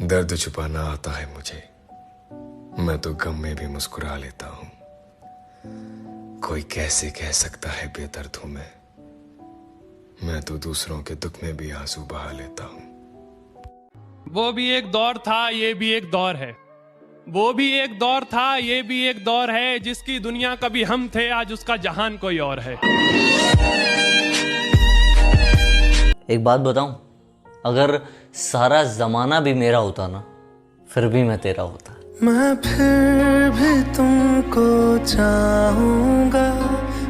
दर्द छुपाना आता है मुझे, मैं तो गम में भी मुस्कुरा लेता हूं। कोई कैसे कह सकता है बेदर्द हूं मैं तो दूसरों के दुख में भी आंसू बहा लेता हूं। वो भी एक दौर था, ये भी एक दौर है। वो भी एक दौर था, ये भी एक दौर है। जिसकी दुनिया कभी हम थे, आज उसका जहान कोई और है। एक बात बताऊं, अगर सारा जमाना भी मेरा होता ना, फिर भी मैं तेरा होता। मैं फिर भी तुमको चाहूंगा,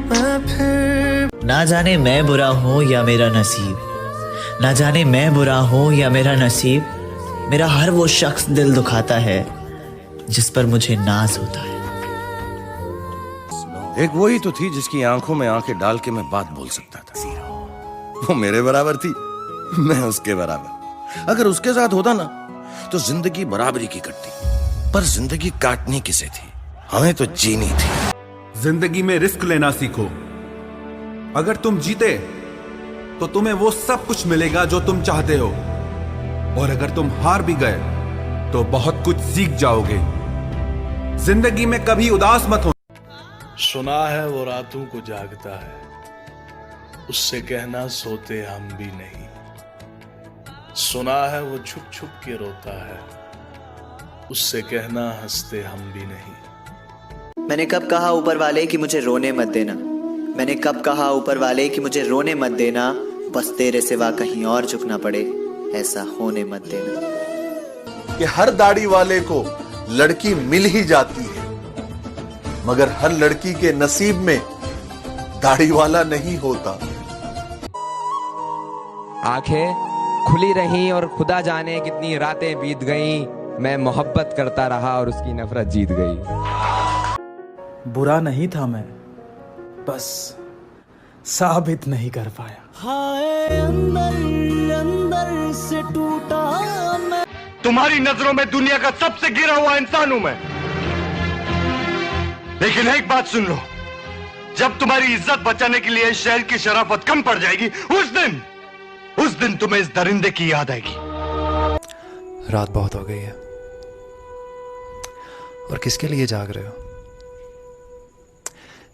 मैं फिर। ना जाने मैं बुरा हूं या मेरा नसीब, ना जाने मैं बुरा हूं या मेरा नसीब, मेरा हर वो शख्स दिल दुखाता है जिस पर मुझे नाज होता है। एक वही तो थी जिसकी आंखों में आंखें डाल के मैं बात बोल सकता था। वो मेरे बराबर थी, मैं उसके बराबर। अगर उसके साथ होता ना तो जिंदगी बराबरी की कटती, पर जिंदगी काटनी किसे थी, हमें तो जीनी थी। जिंदगी में रिस्क लेना सीखो। अगर तुम जीते तो तुम्हें वो सब कुछ मिलेगा जो तुम चाहते हो, और अगर तुम हार भी गए तो बहुत कुछ सीख जाओगे। जिंदगी में कभी उदास मत हो। सुना है वो रातों को जागता है, उससे कहना सोते हम भी नहीं। सुना है वो छुप छुप के रोता है, उससे कहना हंसते हम भी नहीं। मैंने कब कहा ऊपर वाले कि मुझे रोने मत देना, मैंने कब कहा ऊपर वाले कि मुझे रोने मत देना, बस तेरे सिवा कहीं और झुकना पड़े ऐसा होने मत देना। कि हर दाढ़ी वाले को लड़की मिल ही जाती है, मगर हर लड़की के नसीब में दाढ़ी वाला नहीं होता। आंखें खुली रहीं और खुदा जाने कितनी रातें बीत गईं, मैं मोहब्बत करता रहा और उसकी नफरत जीत गई। बुरा नहीं था मैं, बस साबित नहीं कर पाया। हाय अंदर अंदर से टूटा मैं। तुम्हारी नजरों में दुनिया का सबसे गिरा हुआ इंसान हूं मैं, लेकिन एक बात सुन लो, जब तुम्हारी इज्जत बचाने के लिए शहर की शराफत कम पड़ जाएगी, उस दिन तुम्हें इस दरिंदे की याद आएगी। रात बहुत हो गई है, और किसके लिए जाग रहे हो?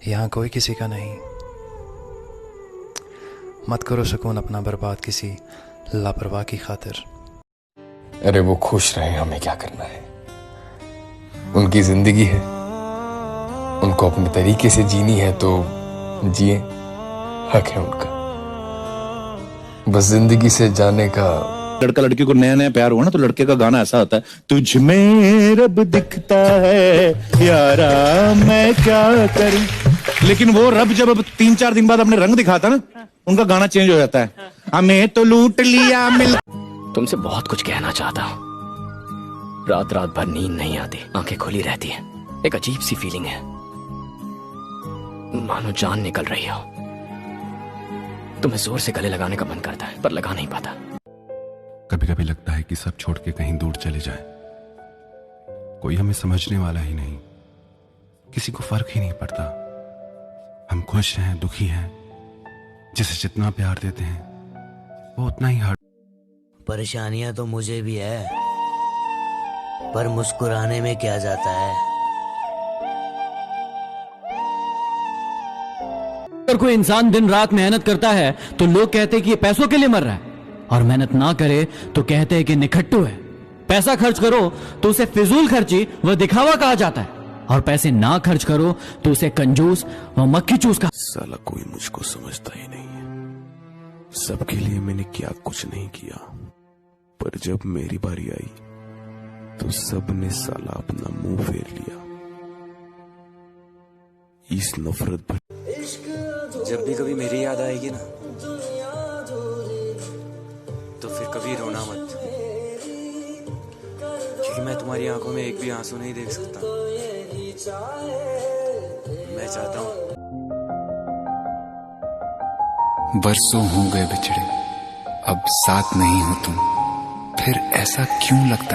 यहां कोई किसी का नहीं। मत करो सुकून अपना बर्बाद किसी लापरवाह की खातिर। अरे वो खुश रहे, हमें क्या करना है? उनकी जिंदगी है, उनको अपने तरीके से जीनी है तो जिए, हक है उनका। बस जिंदगी से जाने का। लड़का लड़की को नया नया प्यार हुआ ना तो लड़के का गाना ऐसा होता है, तुझ में रब दिखता है यारा मैं क्या करूं। लेकिन वो रब जब 3-4 दिन बाद अपने रंग दिखाता ना, उनका गाना चेंज हो जाता है, हमें तो लूट लिया मिल। तुमसे बहुत कुछ कहना चाहता हूं, रात रात भर नींद नहीं आती, आंखें खुली रहती हैं, एक अजीब सी फीलिंग है, मानो जान निकल रही हो। तुम्हें जोर से गले लगाने का मन करता है पर लगा नहीं पाता। कभी कभी लगता है कि सब छोड़ के कहीं दूर चले जाए, कोई हमें समझने वाला ही नहीं, किसी को फर्क ही नहीं पड़ता। हम खुश हैं, दुखी हैं, जिसे जितना प्यार देते हैं वो उतना ही हर्ट। परेशानियां तो मुझे भी है, पर मुस्कुराने में क्या जाता है। अगर कोई इंसान दिन रात मेहनत करता है तो लोग कहते हैं कि ये पैसों के लिए मर रहा है, और मेहनत ना करे तो कहते हैं कि निखट्टू है। पैसा खर्च करो तो उसे फिजूल खर्ची व दिखावा कहा जाता है, और पैसे ना खर्च करो तो उसे कंजूस व मक्खी चूस का। साला कोई मुझको समझता ही नहीं है। सबके लिए मैंने क्या कुछ नहीं किया, पर जब मेरी बारी आई तो सबने साला अपना मुंह फेर लिया। इस नफरत भर। जब भी कभी मेरी याद आएगी ना, तो फिर कभी रोना मत, क्योंकि मैं तुम्हारी आंखों में एक भी आंसू नहीं देख सकता। मैं चाहता हूं। बरसों हो गए बिछड़े, अब साथ नहीं हो तुम, फिर ऐसा क्यों लगता